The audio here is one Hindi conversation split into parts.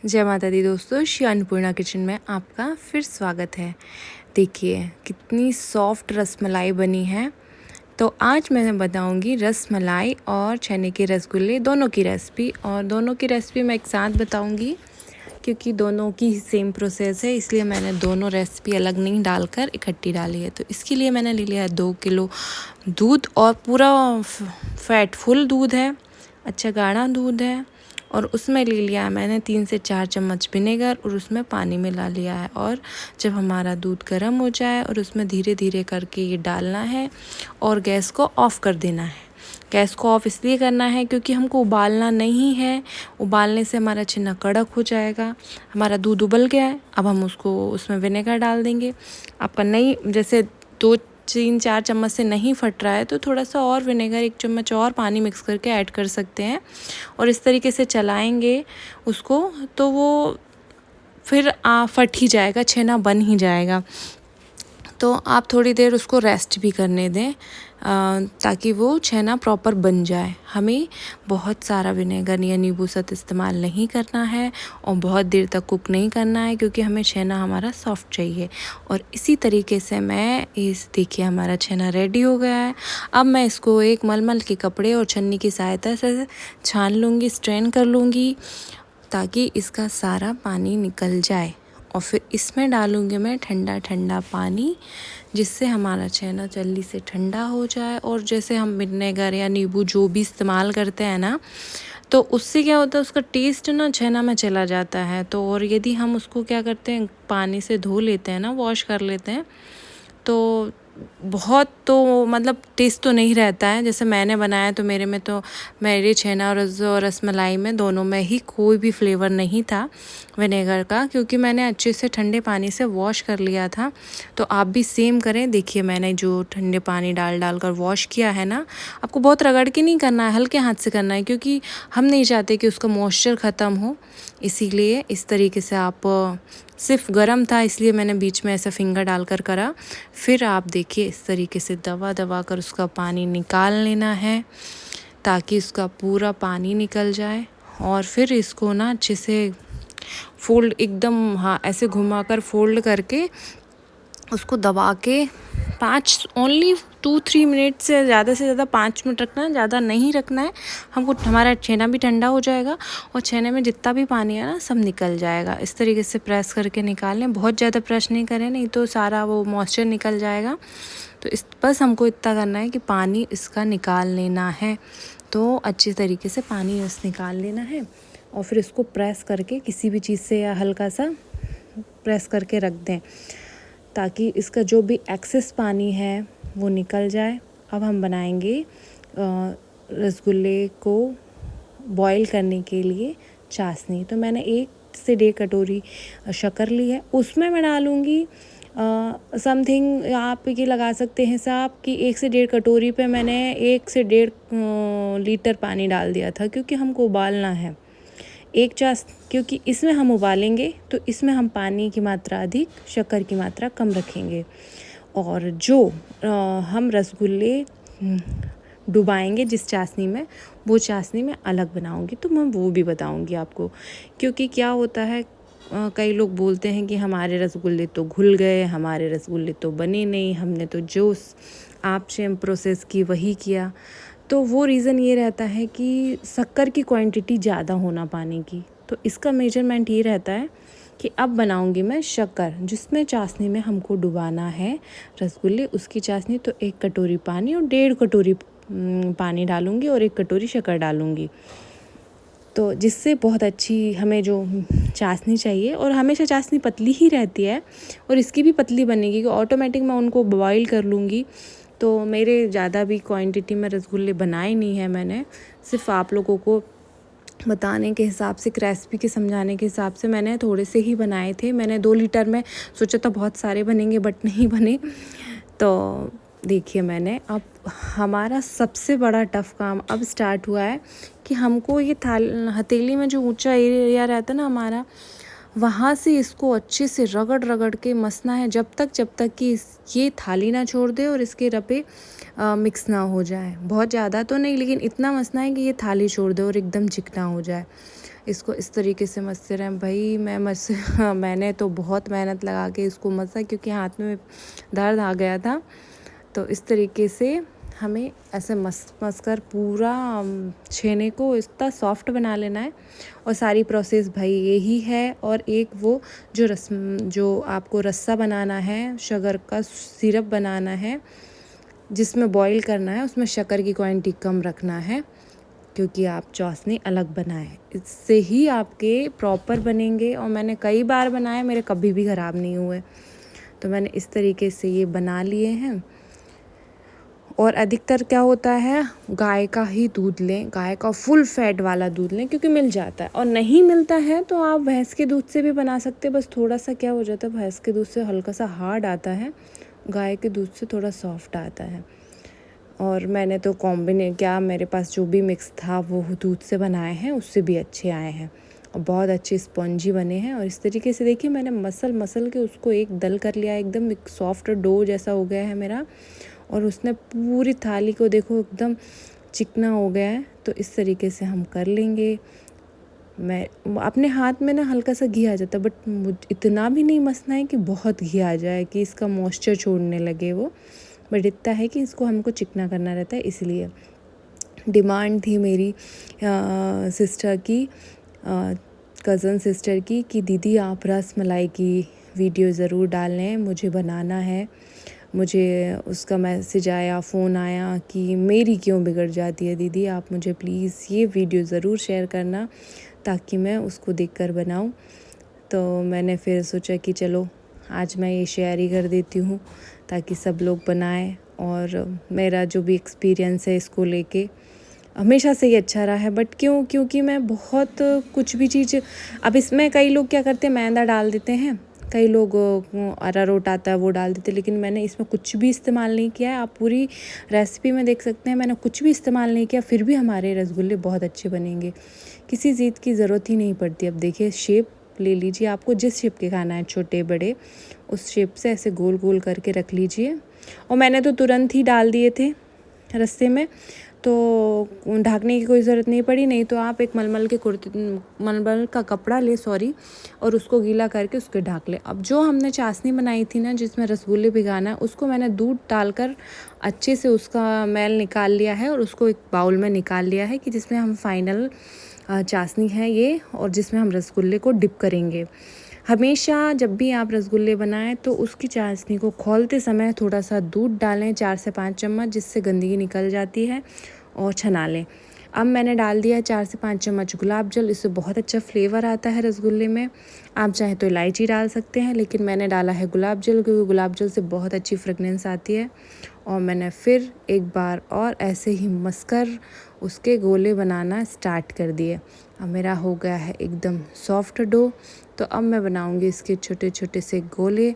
जय माता दी दोस्तों, श्री अन्नपूर्णा किचन में आपका फिर स्वागत है। देखिए कितनी सॉफ्ट रसमलाई बनी है। तो आज मैं बताऊंगी रसमलाई और चने के रसगुल्ले दोनों की रेसिपी, और दोनों की रेसिपी मैं एक साथ बताऊंगी क्योंकि दोनों की सेम प्रोसेस है, इसलिए मैंने दोनों रेसिपी अलग नहीं डालकर इकट्ठी डाली है। तो इसके लिए मैंने ले लिया है 2 किलो दूध, और पूरा फैट फुल दूध है, अच्छा गाढ़ा दूध है। और उसमें ले लिया है मैंने 3 से 4 चम्मच विनेगर, और उसमें पानी मिला लिया है। और जब हमारा दूध गर्म हो जाए और उसमें धीरे धीरे करके ये डालना है और गैस को ऑफ़ कर देना है। गैस को ऑफ़ इसलिए करना है क्योंकि हमको उबालना नहीं है। उबालने से हमारा छेना कड़क हो जाएगा। हमारा दूध उबल गया है, अब हम उसमें विनेगर डाल देंगे। आपका नहीं, जैसे 2-3-4 चम्मच से नहीं फट रहा है तो थोड़ा सा और विनेगर, 1 चम्मच और पानी मिक्स करके ऐड कर सकते हैं। और इस तरीके से चलाएंगे उसको तो वो फिर फट ही जाएगा, छेना बन ही जाएगा। तो आप थोड़ी देर उसको रेस्ट भी करने दें ताकि वो छेना प्रॉपर बन जाए। हमें बहुत सारा विनेगर या नींबू सत इस्तेमाल नहीं करना है और बहुत देर तक कुक नहीं करना है, क्योंकि हमें छेना हमारा सॉफ्ट चाहिए। और इसी तरीके से देखिए हमारा छेना रेडी हो गया है। अब मैं इसको एक मलमल के कपड़े और छन्नी की सहायता से छान लूँगी, स्ट्रेन कर लूँगी ताकि इसका सारा पानी निकल जाए। और फिर इसमें डालूँगी मैं ठंडा ठंडा पानी, जिससे हमारा छेना जल्दी से ठंडा हो जाए। और जैसे हम विनेगर या नींबू जो भी इस्तेमाल करते हैं ना, तो उससे क्या होता है, उसका टेस्ट ना छेना में चला जाता है। तो और यदि हम उसको क्या करते हैं, पानी से धो लेते हैं ना, वॉश कर लेते हैं, तो बहुत तो मतलब टेस्ट तो नहीं रहता है। जैसे मैंने बनाया तो मेरे छेना और रसमलाई में दोनों में ही कोई भी फ्लेवर नहीं था विनेगर का, क्योंकि मैंने अच्छे से ठंडे पानी से वॉश कर लिया था। तो आप भी सेम करें। देखिए मैंने जो ठंडे पानी डाल कर वॉश किया है ना, आपको बहुत रगड़ के नहीं करना है, हल्के हाथ से करना है, क्योंकि हम नहीं चाहते कि उसका मॉइस्चर ख़त्म हो। इसीलिए इस तरीके से आप सिर्फ गरम था इसलिए मैंने बीच में ऐसा फिंगर डालकर करा। फिर आप देखिए इस तरीके से दबा कर उसका पानी निकाल लेना है ताकि उसका पूरा पानी निकल जाए। और फिर इसको ना अच्छे से फोल्ड, एकदम ऐसे घुमाकर फोल्ड करके उसको दबा के 2-3 मिनट से ज़्यादा 5 मिनट रखना है, ज़्यादा नहीं रखना है। हमारा छेना भी ठंडा हो जाएगा और छेने में जितना भी पानी है ना, सब निकल जाएगा। इस तरीके से प्रेस करके निकाल लें, बहुत ज़्यादा प्रेस नहीं करें, नहीं तो सारा वो मॉइस्चर निकल जाएगा। तो बस हमको इतना करना है कि पानी इसका निकाल लेना है। तो अच्छी तरीके से पानी बस निकाल लेना है और फिर इसको प्रेस करके किसी भी चीज़ से या हल्का सा प्रेस करके रख दें ताकि इसका जो भी एक्सेस पानी है वो निकल जाए। अब हम बनाएंगे रसगुल्ले को बॉईल करने के लिए चाशनी। तो मैंने 1 से 1.5 कटोरी शक्कर ली है, उसमें मैं डालूँगी समथिंग, आप ये लगा सकते हैं साहब कि 1 से 1.5 कटोरी पे मैंने 1 से 1.5 लीटर पानी डाल दिया था, क्योंकि हमको उबालना है क्योंकि इसमें हम उबालेंगे तो इसमें हम पानी की मात्रा अधिक, शक्कर की मात्रा कम रखेंगे। और जो हम रसगुल्ले डुबाएंगे जिस चाशनी में, वो चाशनी में अलग बनाऊंगी, तो मैं वो भी बताऊंगी आपको। क्योंकि क्या होता है, कई लोग बोलते हैं कि हमारे रसगुल्ले तो घुल गए, हमारे रसगुल्ले तो बने नहीं, हमने तो जो आप सेम प्रोसेस की वही किया। तो वो रीज़न ये रहता है कि शक्कर की क्वांटिटी ज़्यादा होना पानी की। तो इसका मेजरमेंट ये रहता है कि अब बनाऊंगी मैं शक्कर, जिसमें चाशनी में हमको डुबाना है रसगुल्ले, उसकी चाशनी। तो 1 कटोरी पानी और 1.5 कटोरी पानी डालूंगी और 1 कटोरी शक्कर डालूंगी, तो जिससे बहुत अच्छी हमें जो चाशनी चाहिए। और हमेशा चाशनी पतली ही रहती है और इसकी भी पतली बनेगी, कि ऑटोमेटिक मैं उनको बॉईल कर लूँगी। तो मेरे ज़्यादा भी क्वांटिटी में रसगुल्ले बनाए नहीं है मैंने, सिर्फ आप लोगों को बताने के हिसाब से, रेसिपी के समझाने के हिसाब से मैंने थोड़े से ही बनाए थे। मैंने 2 लीटर में सोचा था बहुत सारे बनेंगे, बट नहीं बने। तो देखिए मैंने, अब हमारा सबसे बड़ा टफ़ काम अब स्टार्ट हुआ है कि हमको ये हथेली में जो ऊंचा एरिया रहता है ना हमारा, वहाँ से इसको अच्छे से रगड़ के मसना है, जब तक कि ये थाली ना छोड़ दे और इसके रपे मिक्स ना हो जाए। बहुत ज़्यादा तो नहीं, लेकिन इतना मसना है कि ये थाली छोड़ दे और एकदम चिकना हो जाए। इसको इस तरीके से मसते रहें। भाई मैंने तो बहुत मेहनत लगा के इसको मसा, क्योंकि हाथ में दर्द आ गया था। तो इस तरीके से हमें ऐसे मस कर पूरा छेने को इतना सॉफ्ट बना लेना है। और सारी प्रोसेस भाई यही है। और एक वो जो आपको रस्सा बनाना है, शुगर का सिरप बनाना है जिसमें बॉईल करना है, उसमें शक्कर की क्वांटिटी कम रखना है, क्योंकि आप चाशनी अलग बनाएं। इससे ही आपके प्रॉपर बनेंगे। और मैंने कई बार बनाए, मेरे कभी भी ख़राब नहीं हुए। तो मैंने इस तरीके से ये बना लिए हैं। और अधिकतर क्या होता है, गाय का ही दूध लें, गाय का फुल फैट वाला दूध लें, क्योंकि मिल जाता है। और नहीं मिलता है तो आप भैंस के दूध से भी बना सकते हैं। बस थोड़ा सा क्या हो जाता है, भैंस के दूध से हल्का सा हार्ड आता है, गाय के दूध से थोड़ा सॉफ्ट आता है। और मैंने तो मेरे पास जो भी मिक्स था वो दूध से बनाए हैं, उससे भी अच्छे आए हैं और बहुत अच्छे स्पॉन्जी बने हैं। और इस तरीके से देखिए मैंने मसल के उसको एक दल कर लिया, एकदम एक सॉफ्ट डो जैसा हो गया है मेरा। और उसने पूरी थाली को देखो एकदम चिकना हो गया है। तो इस तरीके से हम कर लेंगे। मैं अपने हाथ में ना हल्का सा घी आ जाता है, बट इतना भी नहीं मसना है कि बहुत घी आ जाए कि इसका मॉइस्चर छोड़ने लगे वो, बट इतना है कि इसको हमको चिकना करना रहता है। इसलिए डिमांड थी मेरी सिस्टर की, कज़न सिस्टर की, कि दीदी आप रस मलाई की वीडियो ज़रूर डालें, मुझे बनाना है। मुझे उसका मैसेज आया, फ़ोन आया कि मेरी क्यों बिगड़ जाती है दीदी, आप मुझे प्लीज़ ये वीडियो ज़रूर शेयर करना ताकि मैं उसको देखकर बनाऊं। तो मैंने फिर सोचा कि चलो आज मैं ये शेयर ही कर देती हूँ ताकि सब लोग बनाएं। और मेरा जो भी एक्सपीरियंस है इसको लेके हमेशा से ही अच्छा रहा है। बट क्योंकि मैं बहुत कुछ भी चीज़, अब इसमें कई लोग क्या करते हैं, मैदा डाल देते हैं, कई लोग अरारोट आता है वो डाल देते हैं, लेकिन मैंने इसमें कुछ भी इस्तेमाल नहीं किया है। आप पूरी रेसिपी में देख सकते हैं, मैंने कुछ भी इस्तेमाल नहीं किया, फिर भी हमारे रसगुल्ले बहुत अच्छे बनेंगे। किसी चीज़ की ज़रूरत ही नहीं पड़ती। अब देखिए शेप ले लीजिए, आपको जिस शेप के खाना है, छोटे बड़े, उस शेप से ऐसे गोल गोल करके रख लीजिए। और मैंने तो तुरंत ही डाल दिए थे रस्से में, तो ढकने की कोई ज़रूरत नहीं पड़ी। नहीं तो आप एक मलमल का कपड़ा ले और उसको गीला करके उसके ढक ले। अब जो हमने चाशनी बनाई थी ना, जिसमें रसगुल्ले भिगाना है, उसको मैंने दूध डालकर अच्छे से उसका मैल निकाल लिया है और उसको एक बाउल में निकाल लिया है कि जिसमें हम फाइनल चाशनी है ये, और जिसमें हम रसगुल्ले को डिप करेंगे। हमेशा जब भी आप रसगुल्ले बनाएं तो उसकी चाशनी को खोलते समय थोड़ा सा दूध डालें, 4 से 5 चम्मच, जिससे गंदगी निकल जाती है, और छना लें। अब मैंने डाल दिया 4 से 5 चम्मच गुलाब जल, इससे बहुत अच्छा फ्लेवर आता है रसगुल्ले में। आप चाहे तो इलायची डाल सकते हैं, लेकिन मैंने डाला है गुलाब जल, क्योंकि गुलाब जल से बहुत अच्छी फ्रेगनेंस आती है। और मैंने फिर एक बार और ऐसे ही मसकर उसके गोले बनाना स्टार्ट कर दिए। अब मेरा हो गया है एकदम सॉफ्ट डो। तो अब मैं बनाऊंगी इसके छोटे छोटे से गोले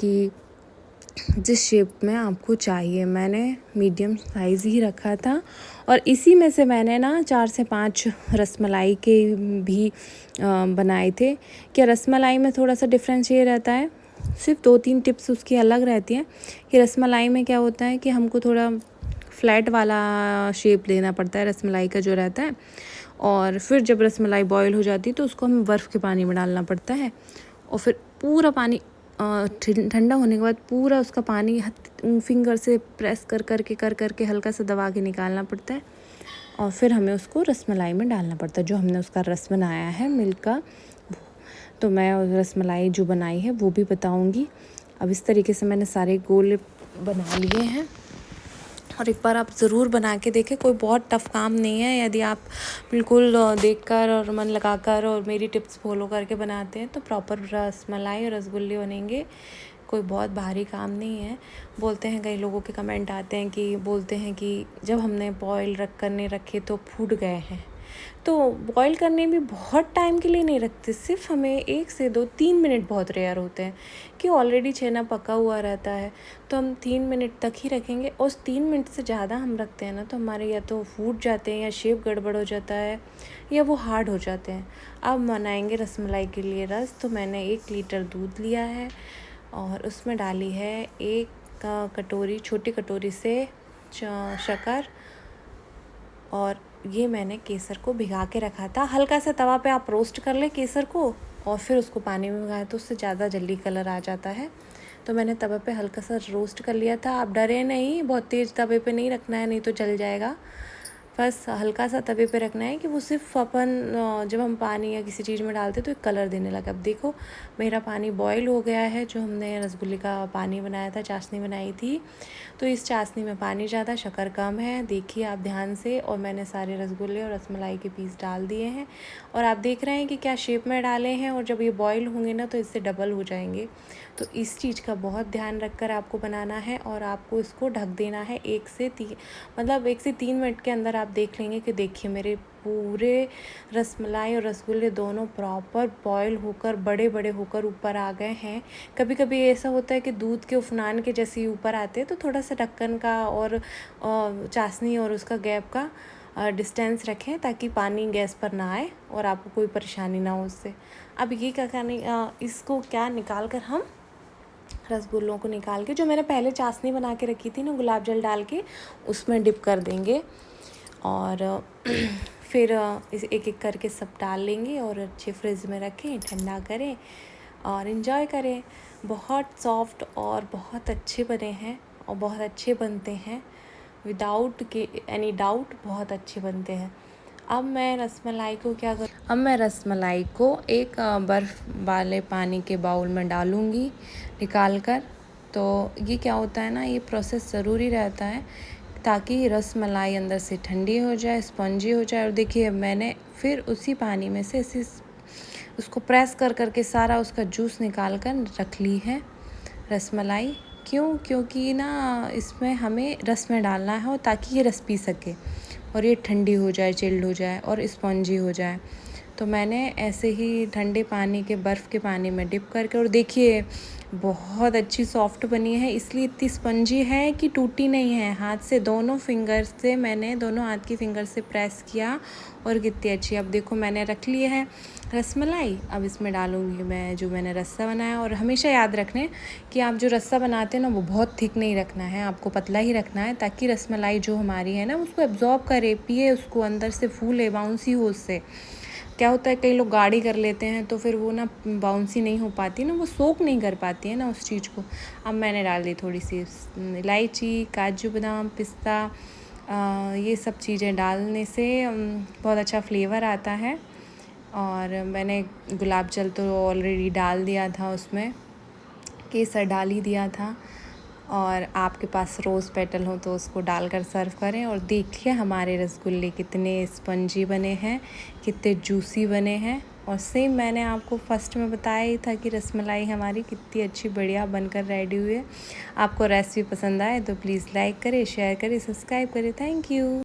कि जिस शेप में आपको चाहिए। मैंने मीडियम साइज़ ही रखा था, और इसी में से मैंने ना 4 से 5 रसमलाई के भी बनाए थे। क्या रसमलाई में थोड़ा सा डिफरेंस ये रहता है, सिर्फ 2-3 टिप्स उसकी अलग रहती हैं, कि रसमलाई में क्या होता है कि हमको थोड़ा फ्लैट वाला शेप लेना पड़ता है रसमलाई का जो रहता है। और फिर जब रसमलाई बॉईल हो जाती है तो उसको हमें बर्फ़ के पानी में डालना पड़ता है, और फिर पूरा पानी ठंडा होने के बाद पूरा उसका पानी फिंगर से प्रेस कर हल्का सा दबा के निकालना पड़ता है। और फिर हमें उसको रसमलाई में डालना पड़ता है, जो हमने उसका रस बनाया है मिल्क का। तो मैं रसमलाई जो बनाई है वो भी बताऊंगी। अब इस तरीके से मैंने सारे गोले बना लिए हैं, और एक बार आप ज़रूर बना के देखें। कोई बहुत टफ़ काम नहीं है, यदि आप बिल्कुल देखकर और मन लगाकर और मेरी टिप्स फॉलो करके बनाते हैं तो प्रॉपर रसमलाई और रसगुल्ले बनेंगे। कोई बहुत भारी काम नहीं है। बोलते हैं, कई लोगों के कमेंट आते हैं कि बोलते हैं कि जब हमने बॉयल करने रखे तो फूट गए हैं। तो बॉईल करने भी बहुत टाइम के लिए नहीं रखते, सिर्फ हमें 1 से 2-3 मिनट बहुत रेयर होते हैं कि ऑलरेडी छेना पका हुआ रहता है, तो हम 3 मिनट तक ही रखेंगे। और उस 3 मिनट से ज़्यादा हम रखते हैं ना तो हमारे या तो फूट जाते हैं, या शेप गड़बड़ हो जाता है, या वो हार्ड हो जाते हैं। अब बनाएंगे रसमलाई के लिए रस। तो मैंने 1 लीटर दूध लिया है और उसमें डाली है 1 कटोरी, छोटी कटोरी से शक्कर, और ये मैंने केसर को भिगा के रखा था। हल्का सा तवा पे आप रोस्ट कर ले केसर को और फिर उसको पानी में भिगाएं तो उससे ज़्यादा जल्दी कलर आ जाता है। तो मैंने तवे पे हल्का सा रोस्ट कर लिया था। आप डरे नहीं, बहुत तेज़ तवे पे नहीं रखना है, नहीं तो जल जाएगा। बस हल्का सा तवे पे रखना है कि वो सिर्फ अपन जब हम पानी या किसी चीज़ में डालते तो एक कलर देने लगा। अब देखो मेरा पानी बॉईल हो गया है। जो हमने रसगुल्ले का पानी बनाया था, चाशनी बनाई थी, तो इस चाशनी में पानी ज़्यादा, शक्कर कम है। देखिए आप ध्यान से। और मैंने सारे रसगुल्ले और रसमलाई के पीस डाल दिए हैं और आप देख रहे हैं कि क्या शेप में डाले हैं। और जब ये बॉईल होंगे ना तो इससे डबल हो जाएंगे। तो इस चीज़ का बहुत ध्यान रखकर आपको बनाना है और आपको इसको ढक देना है 1 से 3 मिनट के अंदर। आप देख लेंगे कि देखिए मेरे पूरे रसमलाई और रसगुल्ले दोनों प्रॉपर बॉयल होकर बड़े बड़े होकर ऊपर आ गए हैं। कभी कभी ऐसा होता है कि दूध के उफनान के जैसे ही ऊपर आते हैं, तो थोड़ा सा ढक्कन का और चाशनी और उसका गैप का डिस्टेंस रखें ताकि पानी गैस पर ना आए और आपको कोई परेशानी ना हो उससे। अब ये क्या करनी, इसको क्या निकाल कर हम रसगुल्लों को निकाल के जो मैंने पहले चाशनी बना के रखी थी ना गुलाब जल डाल के, उसमें डिप कर देंगे और फिर इसे एक एक करके सब डाल लेंगे और अच्छे फ्रिज में रखें, ठंडा करें और इन्जॉय करें। बहुत सॉफ्ट और बहुत अच्छे बने हैं और बहुत अच्छे बनते हैं, विदाउट के एनी डाउट बहुत अच्छे बनते हैं। अब मैं रसमलाई को क्या करूँ, अब मैं रसमलाई को एक बर्फ़ वाले पानी के बाउल में डालूँगी निकाल कर। तो ये क्या होता है ना, ये प्रोसेस ज़रूरी रहता है ताकि रसमलाई अंदर से ठंडी हो जाए, स्पंजी हो जाए। और देखिए मैंने फिर उसी पानी में से उसको प्रेस कर करके सारा उसका जूस निकाल कर रख ली है रसमलाई। क्यों? क्योंकि ना इसमें हमें रस में डालना है और ताकि ये रस पी सके और ये ठंडी हो जाए, चिल्ड हो जाए और स्पॉन्जी हो जाए। तो मैंने ऐसे ही ठंडे पानी के बर्फ़ के पानी में डिप करके, और देखिए बहुत अच्छी सॉफ्ट बनी है, इसलिए इतनी स्पंजी है कि टूटी नहीं है। हाथ से दोनों फिंगर से मैंने दोनों हाथ की फिंगर से प्रेस किया और कितनी अच्छी। अब देखो मैंने रख ली है रसमलाई। अब इसमें डालूँगी मैं जो मैंने रस्सा बनाया। और हमेशा याद रखने कि आप जो रस्सा बनाते हैं ना वो बहुत थिक नहीं रखना है, आपको पतला ही रखना है ताकि रसमलाई जो हमारी है ना उसको एब्जॉर्ब करे, पिए उसको, अंदर से फूले, बाउंसी हो। उससे क्या होता है कई लोग गाढ़ी कर लेते हैं तो फिर वो ना बाउंसी नहीं हो पाती ना, वो सोक नहीं कर पाती है ना उस चीज़ को। अब मैंने डाल दी थोड़ी सी इलायची, काजू बादाम, पिस्ता, ये सब चीज़ें डालने से बहुत अच्छा फ्लेवर आता है। और मैंने गुलाब जल तो ऑलरेडी डाल दिया था उसमें, केसर डाल ही दिया था। और आपके पास रोज़ पेटल हो तो उसको डालकर सर्व करें। और देखिए हमारे रसगुल्ले कितने स्पंजी बने हैं, कितने जूसी बने हैं। और सेम मैंने आपको फर्स्ट में बताया ही था कि रसमलाई हमारी कितनी अच्छी बढ़िया बनकर रेडी हुई है। आपको रेसिपी पसंद आए तो प्लीज़ लाइक करें, शेयर करें, सब्सक्राइब करें। Thank you.